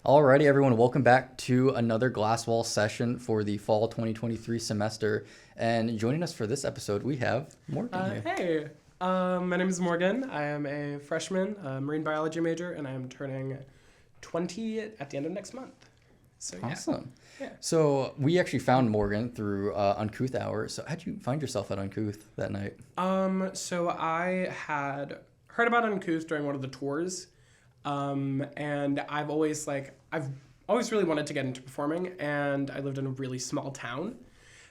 Alrighty, everyone, welcome back to another Glasswall session for the fall 2023 semester. And joining us for this episode, we have Morgan here. Hey, my name is Morgan. I am a freshman, marine biology major, and I am turning 20 at the end of next month. So yeah. Awesome. Yeah. So we actually found Morgan through Uncouth Hour. So how'd you find yourself at Uncouth that night? So I had heard about Uncouth during one of the tours, and I've always really wanted to get into performing, and I lived in a really small town.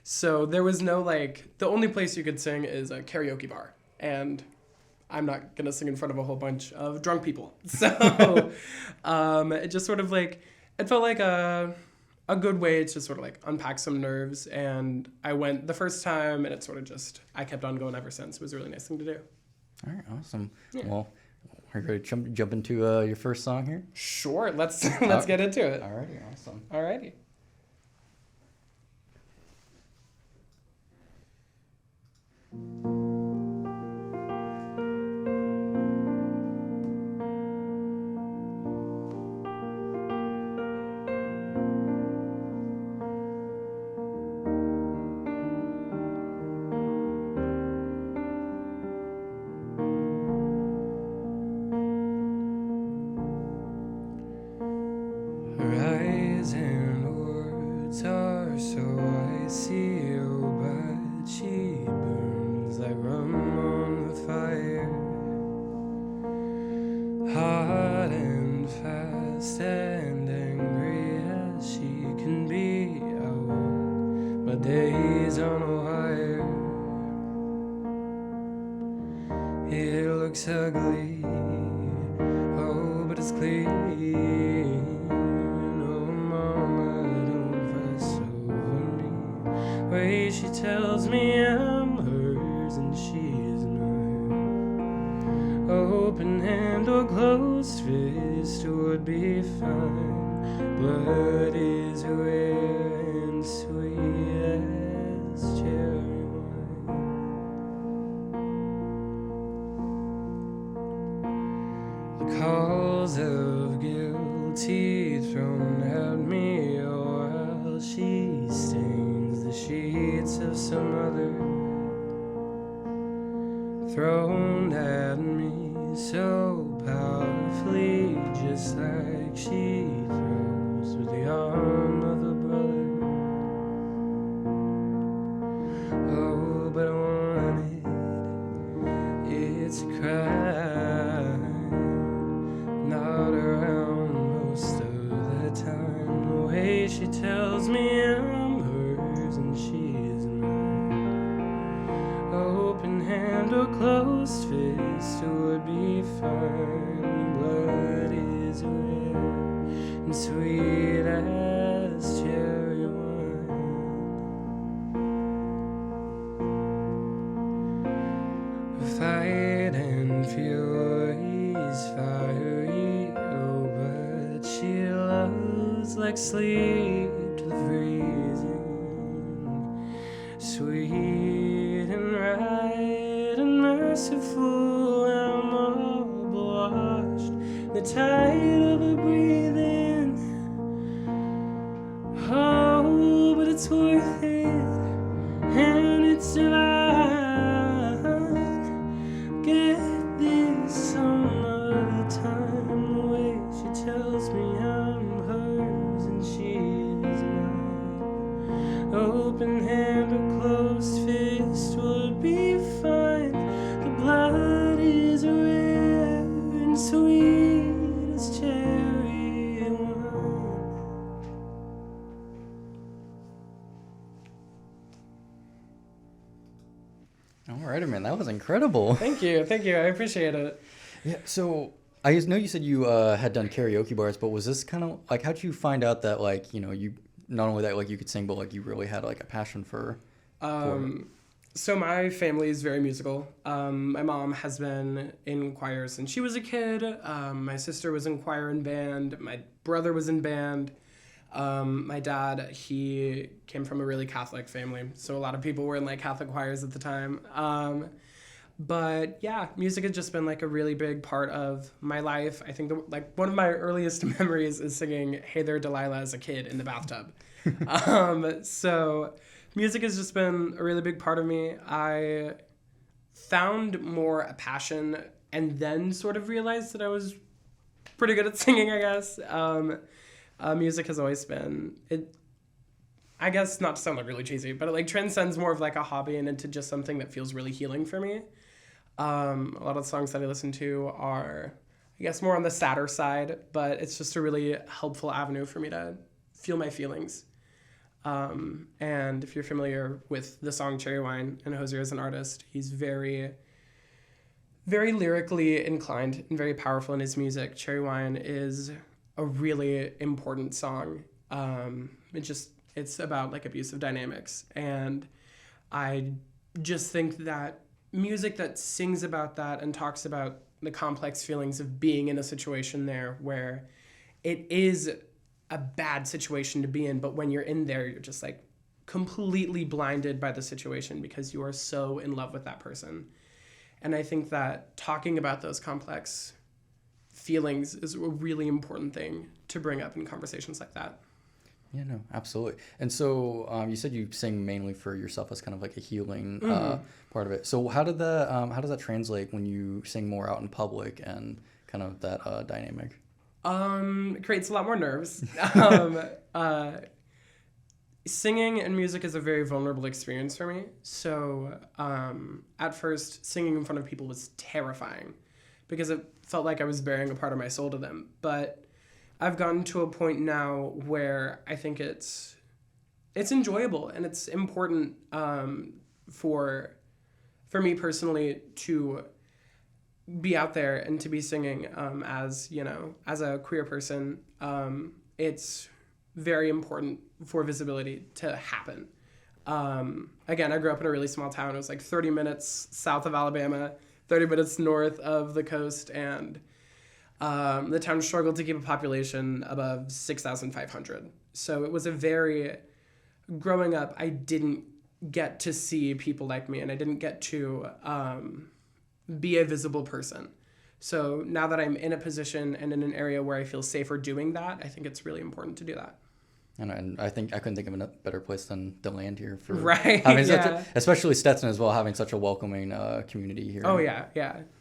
So there was no, the only place you could sing is a karaoke bar. And I'm not going to sing in front of a whole bunch of drunk people. So it just sort of it felt like a good way to sort of unpack some nerves. And I went the first time, and it sort of I kept on going ever since. It was a really nice thing to do. All right, awesome. Yeah. Well, are you ready to jump into your first song here? Sure, let's get into it. Alrighty, awesome. Alrighty. Days on a wire. It looks ugly, oh, but it's clean. Oh, mama, don't fuss over me. Way she tells me I'm hers and she's mine. Open hand or closed fist would be fine. Blood is rare and sweet as cherry wine. The calls of guilty thrown at me, while she stains the sheets of some other, thrown at me so powerfully, just like she throws with the arm of a brother. Oh, but I wanted it to cry, not around most of the time. The way she tells me I'm hers and she's mine. Open hand or closed fist would be fine. Blood is rare and sweet as cherry wine. Fight and fury's fiery, oh, but she loves like sleep to the freezing. Sweet and right and merciful, I'm all washed. The tide of her breathing, oh, but it's worth it, and it's divine. Get this some other time, the way she tells me I'm hers and she's mine. Open hand or closed fist would be fine. The blood is rare and sweet as cherry wine. Alrighty, man, that was incredible. Thank you. I appreciate it. Yeah, so I just know you said you had done karaoke bars, but was this kind of how'd you find out that you not only that you could sing, but you really had a passion for it? So my family is very musical. My mom has been in choir since she was a kid. My sister was in choir and band. My brother was in band. My dad, he came from a really Catholic family, so a lot of people were in Catholic choirs at the time. But yeah, music has just been like a really big part of my life. I think one of my earliest memories is singing "Hey There, Delilah" as a kid in the bathtub. So music has just been a really big part of me. I found more a passion and then sort of realized that I was pretty good at singing, I guess. Music has always been it. I guess, not to sound like really cheesy, but it like transcends more of like a hobby and into just something that feels really healing for me. A lot of the songs that I listen to are, I guess, more on the sadder side, but it's just a really helpful avenue for me to feel my feelings. And if you're familiar with the song Cherry Wine and Hosier as an artist, he's very, very lyrically inclined and very powerful in his music. Cherry Wine is a really important song. It's about like abusive dynamics. And I just think that music that sings about that and talks about the complex feelings of being in a situation there where it is a bad situation to be in, but when you're in there, you're just like completely blinded by the situation because you are so in love with that person. And I think that talking about those complex feelings is a really important thing to bring up in conversations like that. Yeah, no, absolutely. And so you said you sing mainly for yourself as kind of like a healing part of it. So how does that translate when you sing more out in public and kind of that dynamic? It creates a lot more nerves. Singing and music is a very vulnerable experience for me. So at first, singing in front of people was terrifying because it felt like I was bearing a part of my soul to them. But I've gotten to a point now where I think it's enjoyable and it's important for me personally to be out there and to be singing as a queer person. It's very important for visibility to happen. Again, I grew up in a really small town. It was like 30 minutes south of Alabama, 30 minutes north of the coast, and the town struggled to keep a population above 6,500. So it was growing up, I didn't get to see people like me, and I didn't get to be a visible person. So now that I'm in a position and in an area where I feel safer doing that, I think it's really important to do that. And I think I couldn't think of a better place than the land here for right. having especially Stetson as well, having such a welcoming community here. Oh yeah.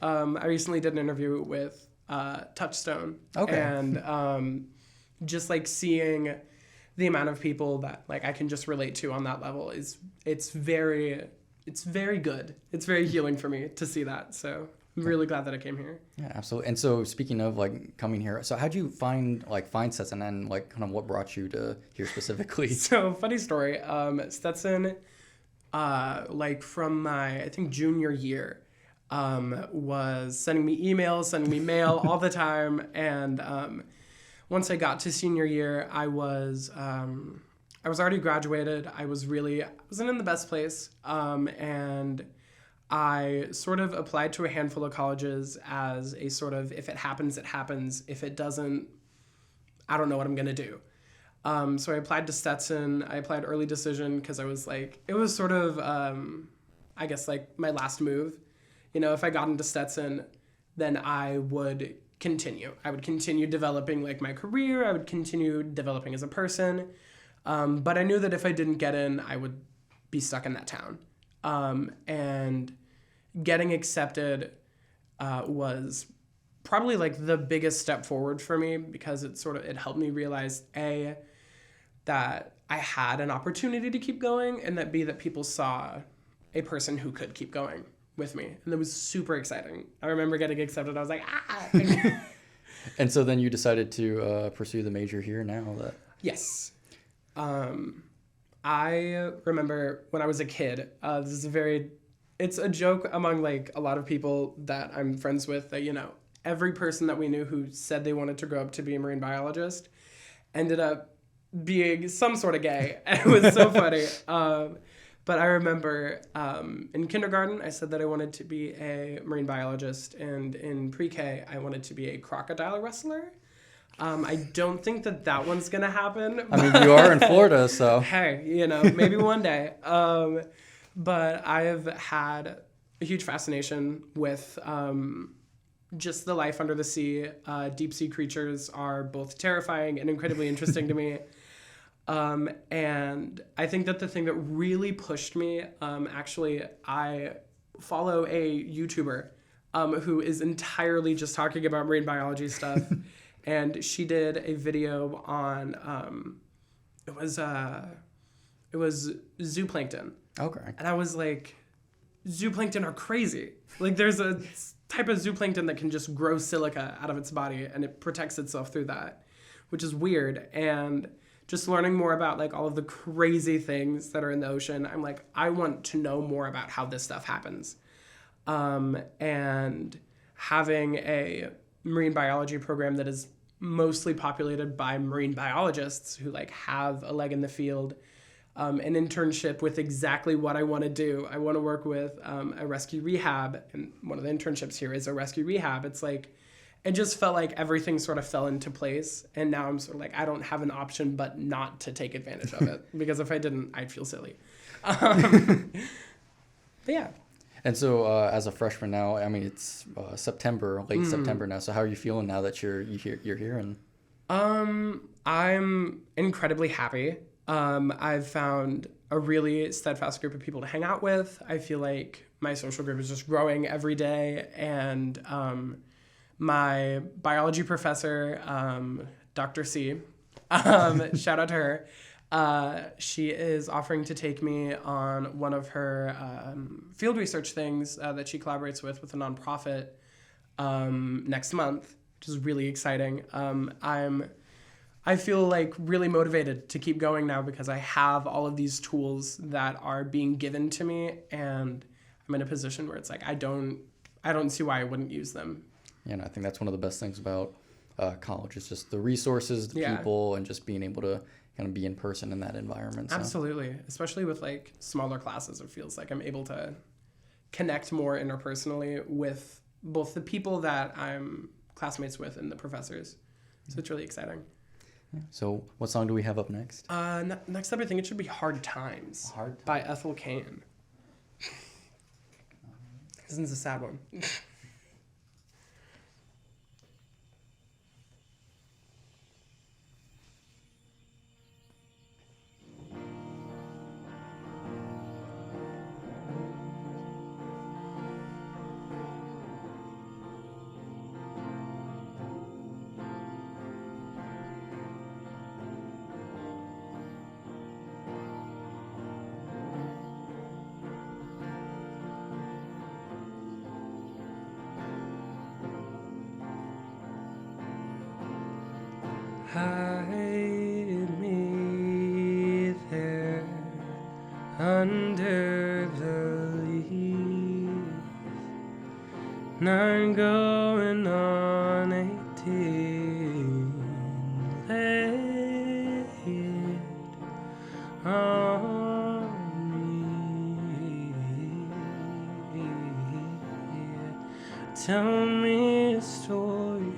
I recently did an interview with Touchstone. Okay. And just like seeing the amount of people that like I can just relate to on that level it's very good. It's very healing for me to see that. So I'm really glad that I came here. Yeah, absolutely. And so speaking of like coming here, so how'd you find Stetson and like kind of what brought you to here specifically? So funny story. Stetson, like from my I think junior year, was sending me emails, sending me mail all the time. And once I got to senior year, I was already graduated. I wasn't in the best place. And I sort of applied to a handful of colleges as a sort of, if it happens, it happens. If it doesn't, I don't know what I'm going to do. So I applied to Stetson. I applied early decision because I was like, it was sort of, I guess like my last move. You know, if I got into Stetson, then I would continue. I would continue developing like my career. I would continue developing as a person. But I knew that if I didn't get in, I would be stuck in that town. And getting accepted was probably like the biggest step forward for me because it helped me realize A, that I had an opportunity to keep going, and that B, that people saw a person who could keep going with me. And that was super exciting. I remember getting accepted. I was like, ah. And so then you decided to pursue the major here now that. Yes. I remember when I was a kid, it's a joke among like a lot of people that I'm friends with that, you know, every person that we knew who said they wanted to grow up to be a marine biologist ended up being some sort of gay. And it was so funny. But I remember in kindergarten, I said that I wanted to be a marine biologist. And in pre-K, I wanted to be a crocodile wrestler. I don't think that one's going to happen. I mean, you are in Florida, so. Hey, you know, maybe one day. But I have had a huge fascination with just the life under the sea. Deep sea creatures are both terrifying and incredibly interesting to me. And I think that the thing that really pushed me, actually, I follow a YouTuber who is entirely just talking about marine biology stuff. And she did a video on, it was zooplankton. Okay. And I was like, zooplankton are crazy. Like, there's a type of zooplankton that can just grow silica out of its body, and it protects itself through that, which is weird. And just learning more about like all of the crazy things that are in the ocean, I'm like, I want to know more about how this stuff happens. And having a marine biology program that is mostly populated by marine biologists who like have a leg in the field, an internship with exactly what I want to do. I want to work with a rescue rehab, and one of the internships here is a rescue rehab. It's like, it just felt like everything sort of fell into place, and now I'm sort of like, I don't have an option but not to take advantage of it, because if I didn't, I'd feel silly. But yeah. And so, as a freshman now, I mean, it's September, late September now. So, how are you feeling now that you're here? And I'm incredibly happy. I've found a really steadfast group of people to hang out with. I feel like my social group is just growing every day, and my biology professor, Dr. C, shout out to her. She is offering to take me on one of her field research things that she collaborates with a nonprofit next month, which is really exciting. I feel like really motivated to keep going now because I have all of these tools that are being given to me, and I'm in a position where it's like I don't see why I wouldn't use them. Yeah, and I think that's one of the best things about college is just the resources, the people, and just being able to kind of be in person in that environment. So. Absolutely. Especially with like smaller classes, it feels like I'm able to connect more interpersonally with both the people that I'm classmates with and the professors. So it's really exciting. Yeah. So what song do we have up next? Next up, I think it should be Hard Times by Ethel Cain. This is a sad one. Hide me there under the leaves, 9 going on 18, lay it on me. Tell me a story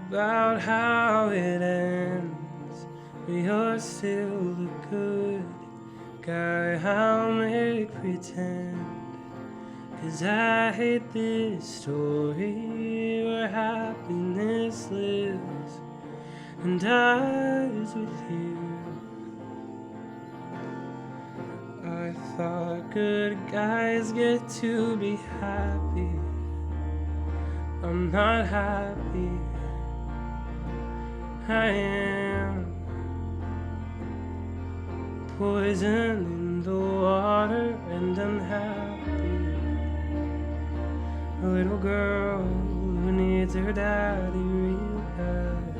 about how it ends. You're still the good guy, I'll make pretend. 'Cause I hate this story where happiness lives and dies with you. I thought good guys get to be happy. I'm not happy. I am poison in the water and unhappy. A little girl who needs her daddy real bad.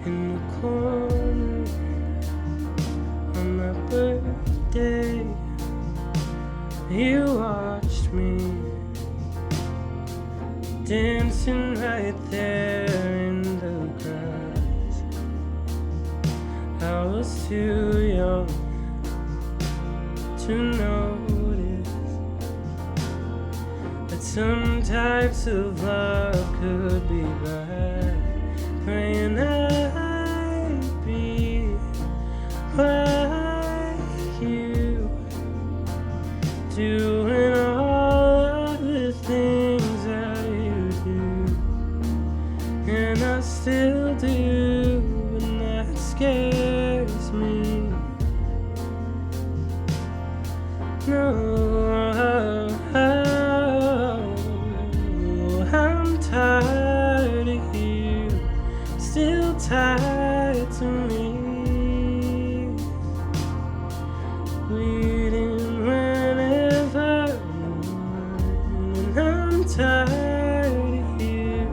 In the corner on my birthday, you watched me dancing right there in the grass. I was too young to notice that some types of love could be bad. Praying I'd be what I still do, and that scares me. No, I'm tired of you, still tied to me. Bleeding whenever, and I'm tired of you,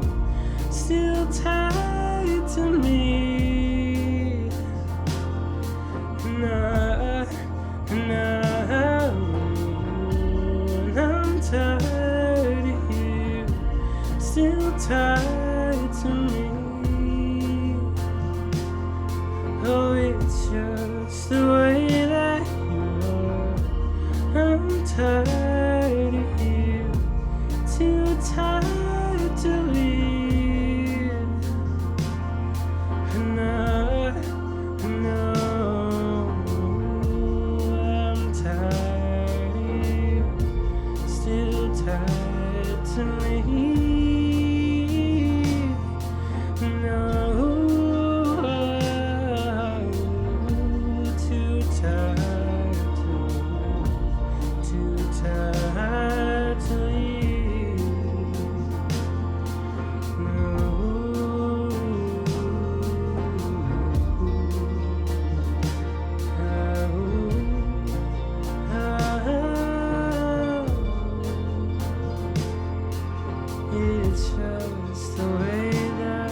still tied to me. And I'm tired of you, still tied to me. Oh, it's just the way that you are. I'm tired of you, too tired to leave. And I'm tired of you, still tied to me. It's just the way that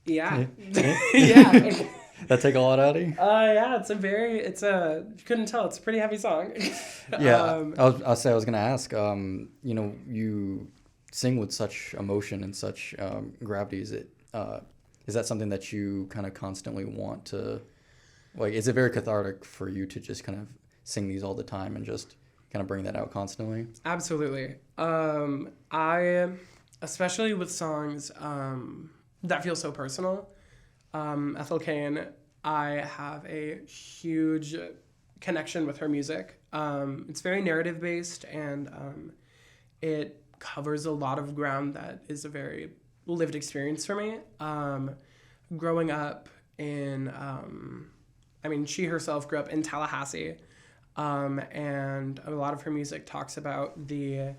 Yeah. Yeah. That take a lot out of you? Yeah, you couldn't tell, it's a pretty heavy song. Yeah, I was gonna ask. You know, you sing with such emotion and such gravity. Is that something that you kind of constantly want to, like? Is it very cathartic for you to just kind of sing these all the time and just kind of bring that out constantly? Absolutely. I, especially with songs that feel so personal. Ethel Cain, I have a huge connection with her music. It's very narrative based, and it covers a lot of ground that is a very lived experience for me. Growing up in, she herself grew up in Tallahassee, and a lot of her music talks about the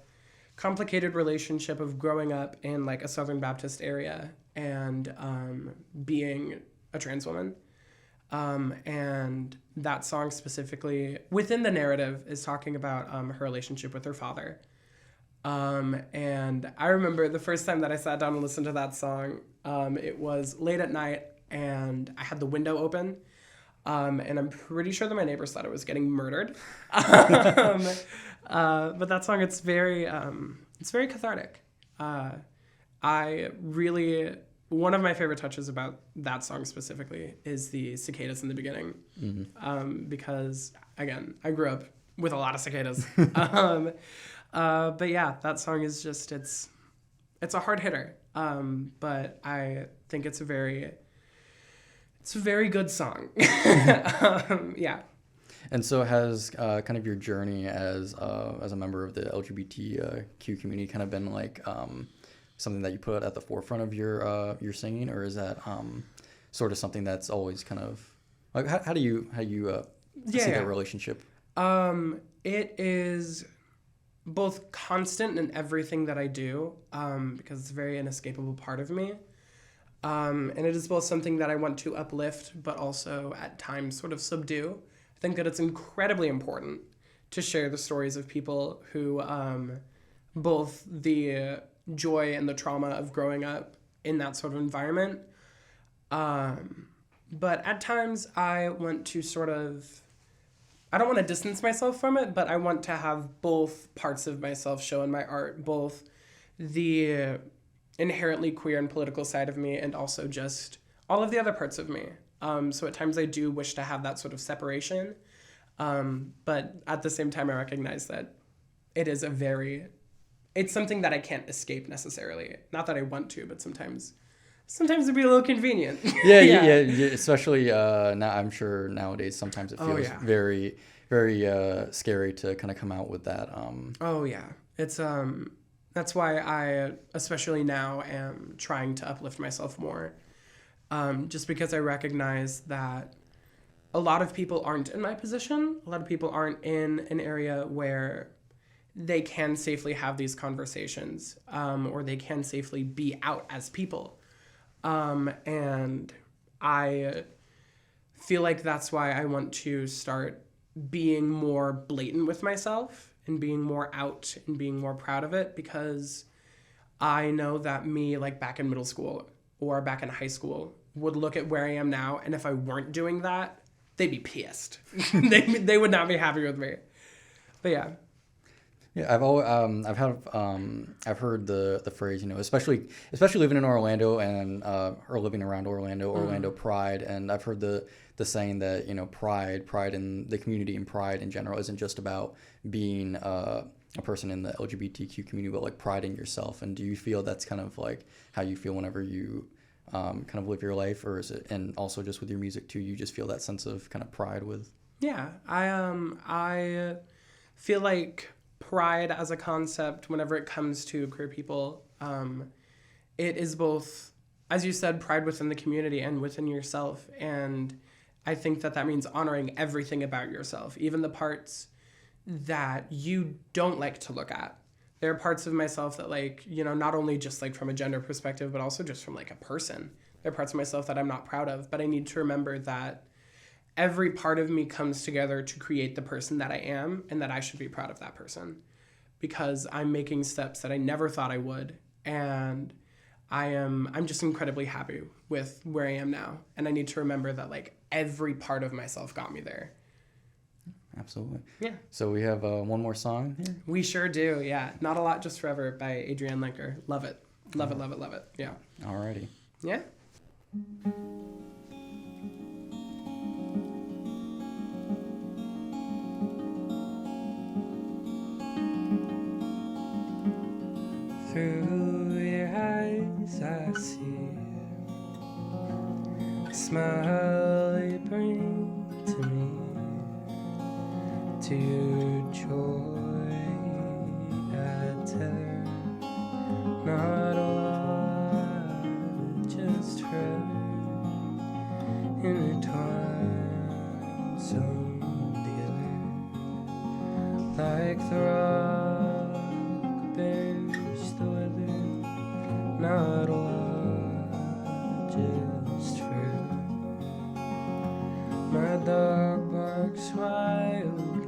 complicated relationship of growing up in like a Southern Baptist area and being a trans woman. And that song specifically, within the narrative, is talking about her relationship with her father. And I remember the first time that I sat down and listened to that song, it was late at night and I had the window open. And I'm pretty sure that my neighbors thought I was getting murdered. But that song, it's very cathartic. One of my favorite touches about that song specifically is the cicadas in the beginning. Mm-hmm. Because, again, I grew up with a lot of cicadas. But yeah, that song is just, it's a hard hitter. But I think it's a very good song. Yeah. And so has kind of your journey as a member of the LGBTQ community kind of been like something that you put at the forefront of your singing, or is that sort of something that's always kind of like how do you see that relationship? It is both constant in everything that I do, because it's a very inescapable part of me. And it is both something that I want to uplift, but also at times sort of subdue. I think that it's incredibly important to share the stories of people who, both the joy and the trauma of growing up in that sort of environment. But at times I want to I don't want to distance myself from it, but I want to have both parts of myself show in my art, both the inherently queer and political side of me, and also just all of the other parts of me. So at times I do wish to have that sort of separation. But at the same time, I recognize that it's something that I can't escape necessarily. Not that I want to, but sometimes it'd be a little convenient. Yeah. Especially now, I'm sure nowadays sometimes it feels very, very scary to kind of come out with that. Oh yeah, it's that's why I, especially now, am trying to uplift myself more. Just because I recognize that a lot of people aren't in my position. A lot of people aren't in an area where they can safely have these conversations, or they can safely be out as people. And I feel like that's why I want to start being more blatant with myself and being more out and being more proud of it, because I know that me, like back in middle school or back in high school, would look at where I am now, and if I weren't doing that, they'd be pissed. they would not be happy with me. But yeah. Yeah, I've heard the phrase, especially living in Orlando and or living around Orlando pride, and I've heard the saying that pride in the community and pride in general isn't just about being a person in the LGBTQ community, but like pride in yourself. And do you feel that's kind of like how you feel whenever you kind of live your life, or is it, and also just with your music too, you just feel that sense of kind of pride with? Yeah, I feel like pride as a concept, whenever it comes to queer people, it is both, as you said, pride within the community and within yourself. And I think that means honoring everything about yourself, even the parts that you don't like to look at. There are parts of myself that, like, not only just like from a gender perspective, but also just from like a person. There are parts of myself that I'm not proud of, but I need to remember that every part of me comes together to create the person that I am, and that I should be proud of that person, because I'm making steps that I never thought I would. And I'm just incredibly happy with where I am now. And I need to remember that like every part of myself got me there. Absolutely. Yeah. So we have one more song here. We sure do. Yeah. Not a Lot, Just Forever by Adrienne Lenker. Love it. Love it. Yeah. Alrighty. Yeah. Through your eyes I see a smile you bring to me, to your joy I tell not a lot, just forever intertwined some together, like the rock bears the weather, not a lot, just forever. My dog barks wildly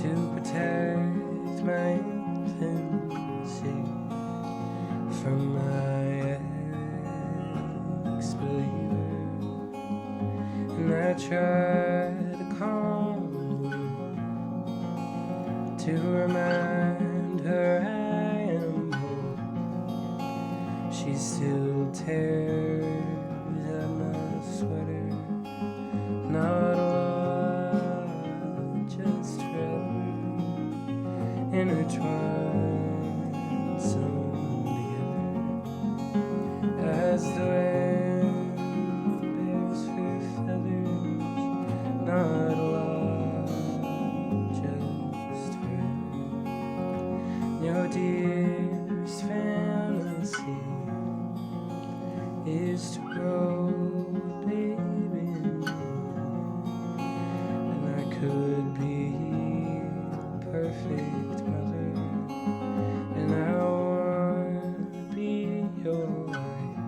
to protect my infancy from my ex-believer, and I try to calm her, to remind her I am home. She still tears at my sweater, not a lot, just forever intertwined some together, as the wind bears her feathers, not a lot, just forever. Your dearest fantasy is to grow a baby, and I could be a perfect mother, and I want to be your wife,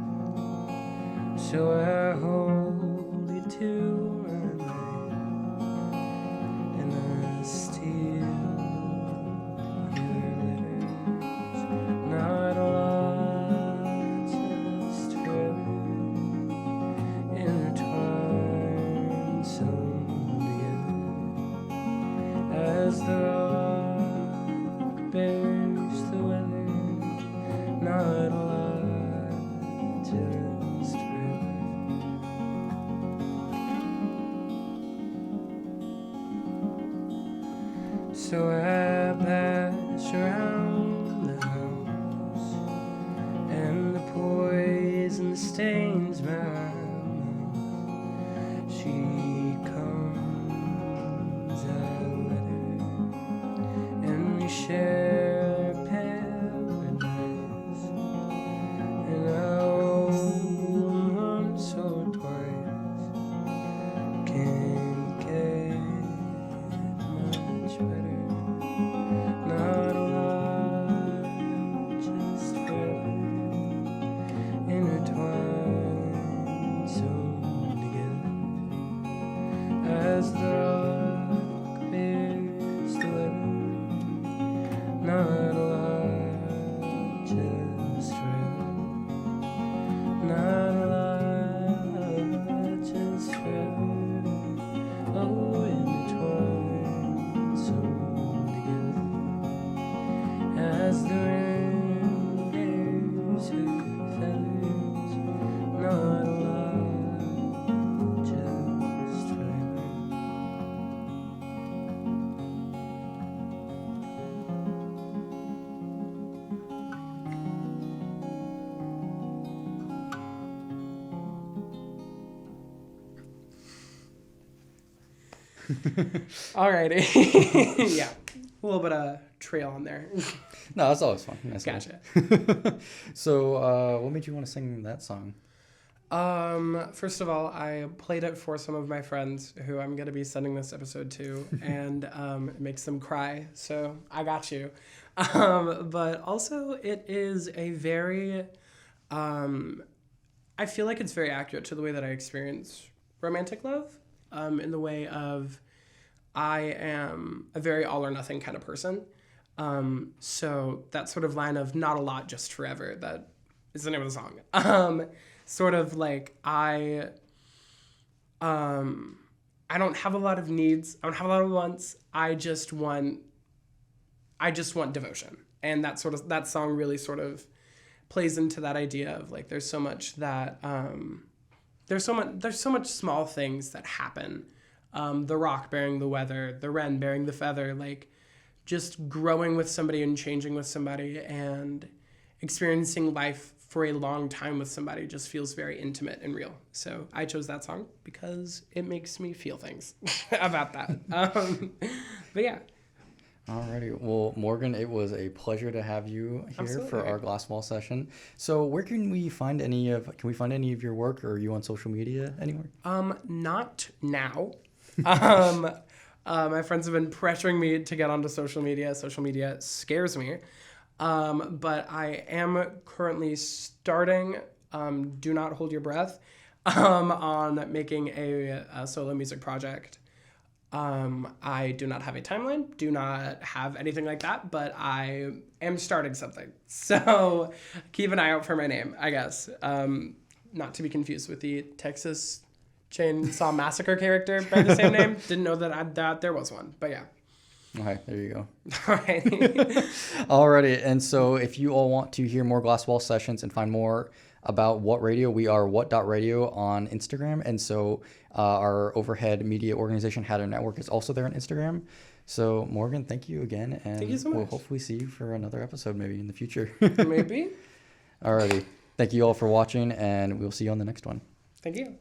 so I hold you to my life, and I steal your letters, not a lot, just forever intertwined some together, as the rock bears the weather, Alrighty. Yeah. A little bit of trail on there. No, that's always fun. That's Gotcha. cool. So, what made you want to sing that song? First of all, I played it for some of my friends who I'm going to be sending this episode to, and it makes them cry. So I got you. But also, it is a very, I feel like it's very accurate to the way that I experience romantic love, in the way of I am a very all or nothing kind of person. So that sort of line of not a lot, just forever, that is the name of the song. Sort of like I don't have a lot of needs. I don't have a lot of wants. I just want devotion. And that song really sort of plays into that idea of like there's so much that there's so much small things that happen. The rock bearing the weather, the wren bearing the feather, like just growing with somebody and changing with somebody and experiencing life for a long time with somebody just feels very intimate and real. So I chose that song because it makes me feel things about that. But yeah. Alrighty. Well, Morgan, it was a pleasure to have you here Absolutely. for our glass wall session. So where can we find any of your work, or are you on social media anywhere? Not now. My friends have been pressuring me to get onto social media. Social media scares me. But I am currently starting, do not hold your breath, on making a solo music project. I do not have a timeline, do not have anything like that, but I am starting something. So keep an eye out for my name, I guess. Not to be confused with the Texas Chainsaw Massacre character by the same name. Didn't know that there was one, but yeah. Okay, there you go. Alrighty. Alrighty, and so if you all want to hear more glass wall sessions and find more about What Radio, we are what.radio on Instagram, and so our overhead media organization, Hatter Network, is also there on Instagram. So Morgan, thank you again, and Thank you so we'll much. hopefully see you for another episode maybe in the future. Maybe. Alrighty, thank you all for watching, and we'll see you on the next one. Thank you.